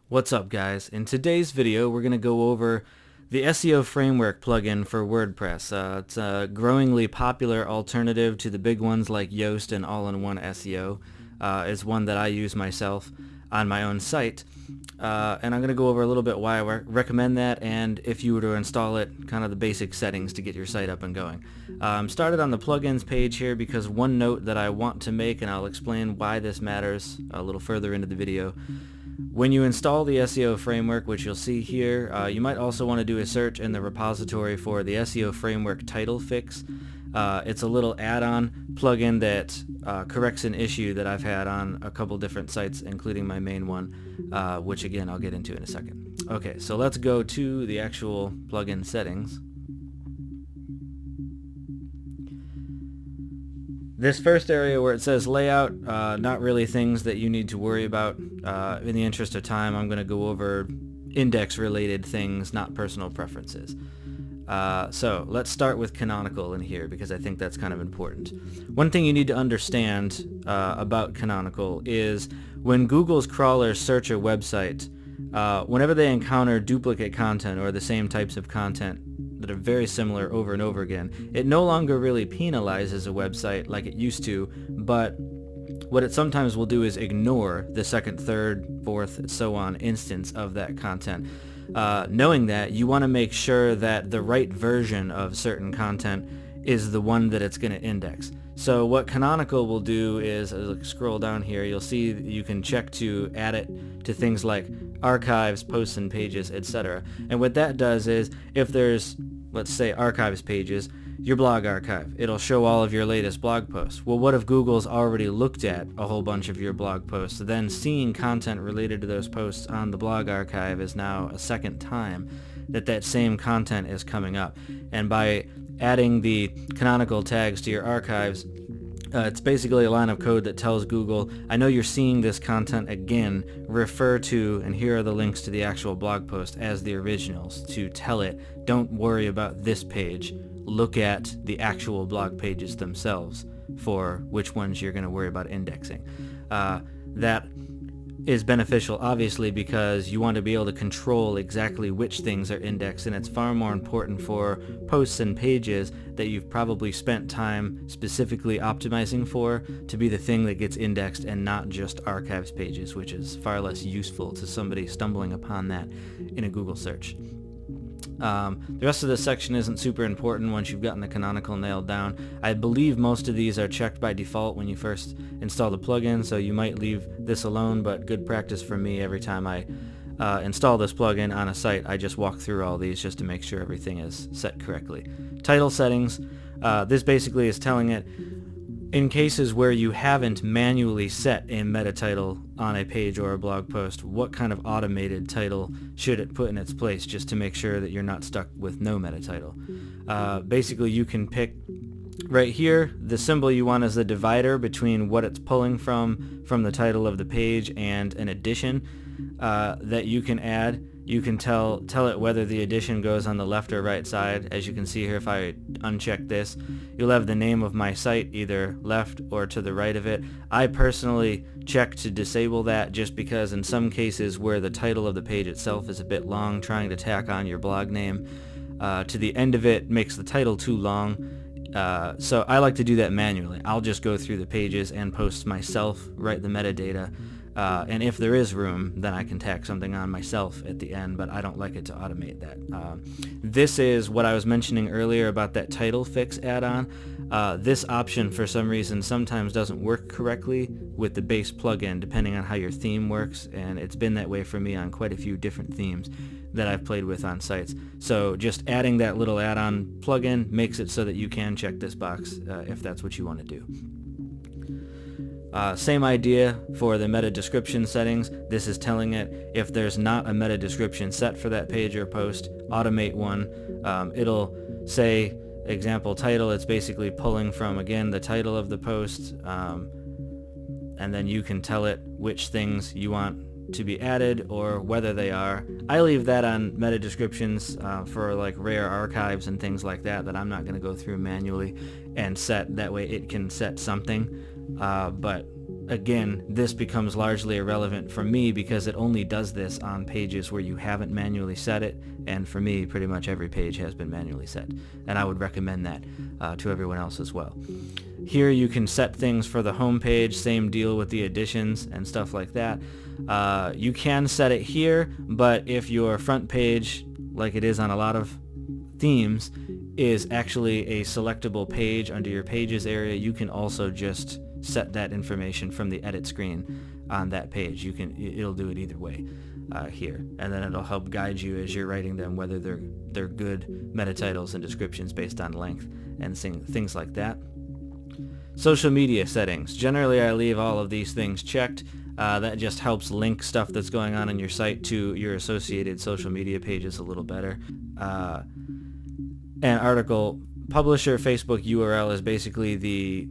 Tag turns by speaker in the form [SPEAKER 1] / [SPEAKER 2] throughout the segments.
[SPEAKER 1] What's up, guys? In today's video we're going to go over the Seo Framework plugin for WordPress. It's a growingly popular alternative to the big ones like Yoast and all-in-one SEO. It's one that I use myself on my own site. And I'm going to go over a little bit why I recommend that, and if you were to install it, kind of the basic settings to get your site up and going. I'm started on the plugins page here because one note that I want to make, and I'll explain why this matters a little further into the video. When you install the SEO framework, which you'll see here, you might also want to do a search in the repository for the SEO framework title fix. It's a little add-on plugin that corrects an issue that I've had on a couple different sites, including my main one, which again I'll get into in a second. Okay, so let's go to the actual plugin settings. This first area where it says layout, not really things that you need to worry about. In the interest of time, I'm going to go over index-related things, not personal preferences. So let's start with Canonical in here because I think that's kind of important. One thing you need to understand about Canonical is when Google's crawlers search a website, whenever they encounter duplicate content or the same types of content that are very similar over and over again, it no longer really penalizes a website like it used to, but what it sometimes will do is ignore the second, third, fourth, and so on instance of that content. Knowing that, you want to make sure that the right version of certain content is the one that it's going to index. So what Canonical will do is, as I scroll down here, you'll see you can check to add it to things like archives, posts and pages, etc. And what that does is, if there's, let's say, archives pages, your blog archive, it'll show all of your latest blog posts. Well, what if Google's already looked at a whole bunch of your blog posts? Then seeing content related to those posts on the blog archive is now a second time that same content is coming up. And by adding the canonical tags to your archives, it's basically a line of code that tells Google, I know you're seeing this content again, refer to, and here are the links to the actual blog post as the originals, to tell it, don't worry about this page, look at the actual blog pages themselves for which ones you're going to worry about indexing. That is beneficial, obviously, because you want to be able to control exactly which things are indexed, and it's far more important for posts and pages that you've probably spent time specifically optimizing for to be the thing that gets indexed and not just archives pages, which is far less useful to somebody stumbling upon that in a Google search. The rest of this section isn't super important once you've gotten the canonical nailed down. I believe most of these are checked by default when you first install the plugin, so you might leave this alone, but good practice for me every time I install this plugin on a site, I just walk through all these just to make sure everything is set correctly. Title settings, this basically is telling it, in cases where you haven't manually set a meta title on a page or a blog post, what kind of automated title should it put in its place, just to make sure that you're not stuck with no meta title. Basically, you can pick right here, the symbol you want is the divider between what it's pulling from the title of the page and an addition that you can add. You can tell it whether the addition goes on the left or right side. As you can see here, if I uncheck this, you'll have the name of my site either left or to the right of it. I personally check to disable that just because in some cases where the title of the page itself is a bit long, trying to tack on your blog name to the end of it makes the title too long. So I like to do that manually. I'll just go through the pages and post myself, write the metadata, and if there is room, then I can tack something on myself at the end, but I don't like it to automate that. This is what I was mentioning earlier about that title fix add-on. This option, for some reason, sometimes doesn't work correctly with the base plugin, depending on how your theme works, and it's been that way for me on quite a few different themes that I've played with on sites. So just adding that little add-on plugin makes it so that you can check this box if that's what you want to do. Same idea for the meta description settings. This is telling it if there's not a meta description set for that page or post, automate one. It'll say example title. It's basically pulling from, again, the title of the post, and then you can tell it which things you want to be added or whether they are. I leave that on meta descriptions for like rare archives and things like that I'm not going to go through manually and set. That way it can set something, but again, this becomes largely irrelevant for me because it only does this on pages where you haven't manually set it, and for me, pretty much every page has been manually set, and I would recommend that to everyone else as well. Here you can set things for the home page, same deal with the additions and stuff like that. You can set it here, but if your front page, like it is on a lot of themes, is actually a selectable page under your pages area, you can also just set that information from the edit screen on that page. It'll do it either way here, and then it'll help guide you as you're writing them, whether they're good meta titles and descriptions based on length and things like that. Social media settings. Generally, I leave all of these things checked. That just helps link stuff that's going on in your site to your associated social media pages a little better. An article publisher Facebook URL is basically the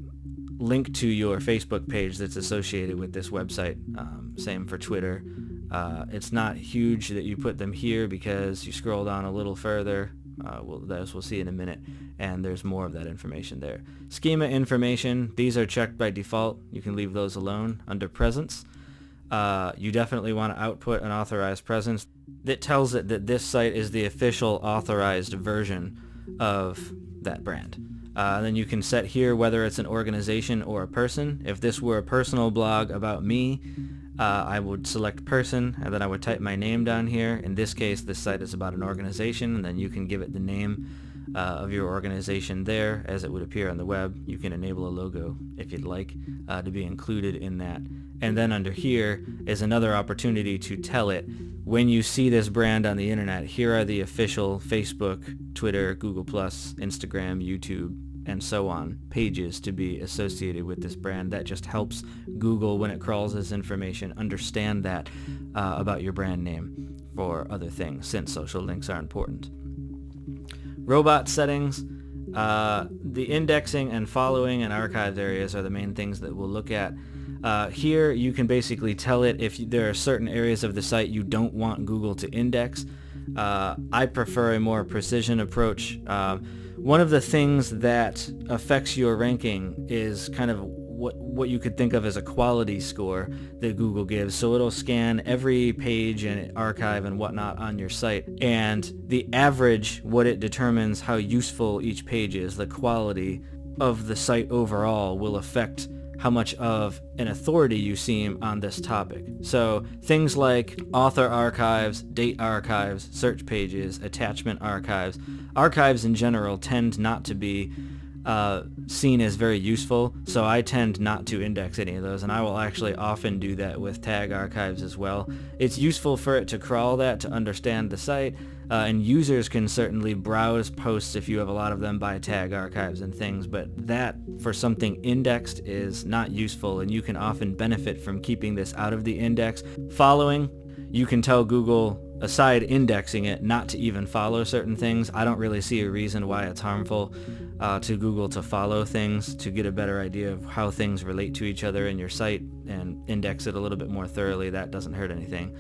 [SPEAKER 1] link to your Facebook page that's associated with this website. Same for Twitter. It's not huge that you put them here because you scroll down a little further, we'll see in a minute, and there's more of that information there. Schema information, these are checked by default. You can leave those alone. Under presence, you definitely want to output an authorized presence that tells it that this site is the official authorized version of that brand. And then you can set here whether it's an organization or a person. If this were a personal blog about me, I would select person, and then I would type my name down here. In this case, this site is about an organization, and then you can give it the name of your organization there as it would appear on the web. You can enable a logo if you'd like to be included in that. And then under here is another opportunity to tell it, when you see this brand on the internet, here are the official Facebook, Twitter, Google+, Instagram, YouTube, and so on pages to be associated with this brand. That just helps Google, when it crawls this information, understand that about your brand name for other things, since social links are important. Robot settings. The indexing and following and archives areas are the main things that we'll look at. Here you can basically tell it if there are certain areas of the site you don't want Google to index. I prefer a more precision approach. One of the things that affects your ranking is kind of what you could think of as a quality score that Google gives. So it'll scan every page and archive and whatnot on your site, and the average, what it determines how useful each page is, the quality of the site overall, will affect how much of an authority you seem on this topic. So things like author archives, date archives, search pages, attachment archives. Archives in general tend not to be seen as very useful, so I tend not to index any of those, and I will actually often do that with tag archives as well. It's useful for it to crawl that to understand the site, and users can certainly browse posts if you have a lot of them by tag archives and things, but that for something indexed is not useful, and you can often benefit from keeping this out of the index. Following, you can tell Google, aside indexing it, not to even follow certain things. I don't really see a reason why it's harmful to Google to follow things, to get a better idea of how things relate to each other in your site and index it a little bit more thoroughly. That doesn't hurt anything.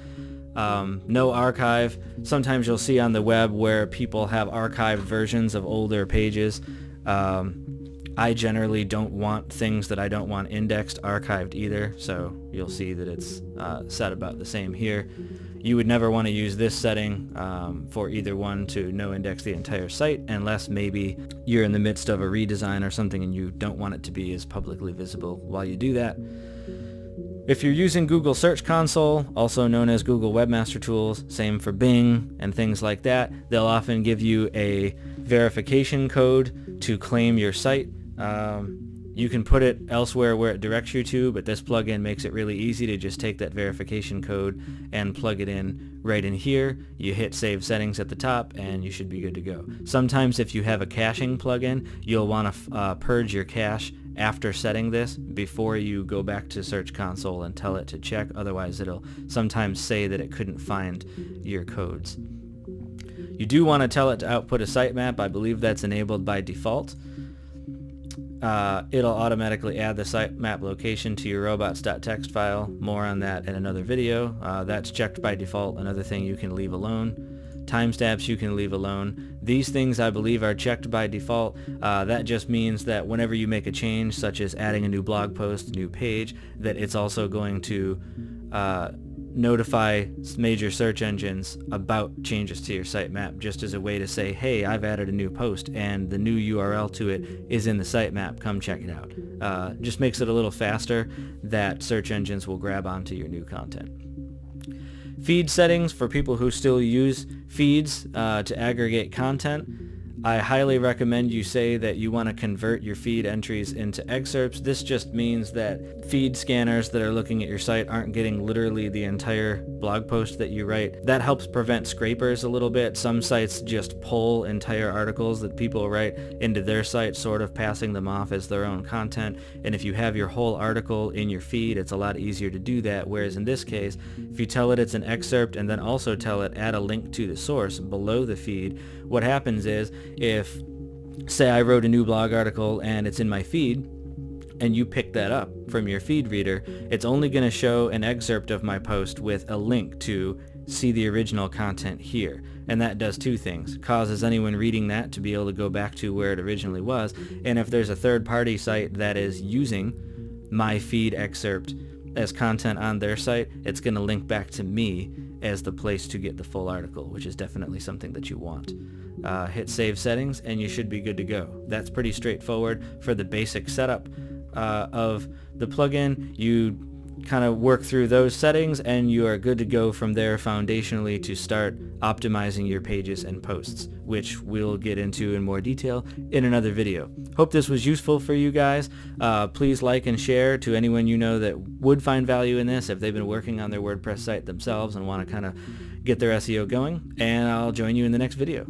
[SPEAKER 1] No archive. Sometimes you'll see on the web where people have archived versions of older pages. I generally don't want things that I don't want indexed archived either, so you'll see that it's set about the same here. You would never want to use this setting for either one to no index the entire site, unless maybe you're in the midst of a redesign or something and you don't want it to be as publicly visible while you do that. If you're using Google Search Console, also known as Google Webmaster Tools, same for Bing and things like that, they'll often give you a verification code to claim your site. You can put it elsewhere where it directs you to, but this plugin makes it really easy to just take that verification code and plug it in right in here. You hit Save Settings at the top, and you should be good to go. Sometimes if you have a caching plugin, you'll want to purge your cache after setting this before you go back to Search Console and tell it to check. Otherwise, it'll sometimes say that it couldn't find your codes. You do want to tell it to output a sitemap. I believe that's enabled by default. It'll automatically add the sitemap location to your robots.txt file. More on that in another video. That's checked by default. Another thing you can leave alone. Timestamps you can leave alone. These things I believe are checked by default. That just means that whenever you make a change, such as adding a new blog post, new page, that it's also going to notify major search engines about changes to your sitemap, just as a way to say, hey, I've added a new post and the new URL to it is in the sitemap, come check it out. Just makes it a little faster that search engines will grab onto your new content. Feed settings for people who still use feeds to aggregate content. I highly recommend you say that you want to convert your feed entries into excerpts. This just means that feed scanners that are looking at your site aren't getting literally the entire blog post that you write. That helps prevent scrapers a little bit. Some sites just pull entire articles that people write into their site, sort of passing them off as their own content. And if you have your whole article in your feed, it's a lot easier to do that. Whereas in this case, if you tell it it's an excerpt and then also tell it add a link to the source below the feed, what happens is, if, say, I wrote a new blog article and it's in my feed, and you pick that up from your feed reader, it's only going to show an excerpt of my post with a link to see the original content here. And that does two things. Causes anyone reading that to be able to go back to where it originally was. And if there's a third-party site that is using my feed excerpt as content on their site, it's going to link back to me as the place to get the full article, which is definitely something that you want. Hit save settings and you should be good to go. That's pretty straightforward for the basic setup of the plugin. You kind of work through those settings and you are good to go from there foundationally to start optimizing your pages and posts, which we'll get into in more detail in another video. Hope this was useful for you guys. Please like and share to anyone you know that would find value in this if they've been working on their WordPress site themselves and want to kind of get their SEO going, and I'll join you in the next video.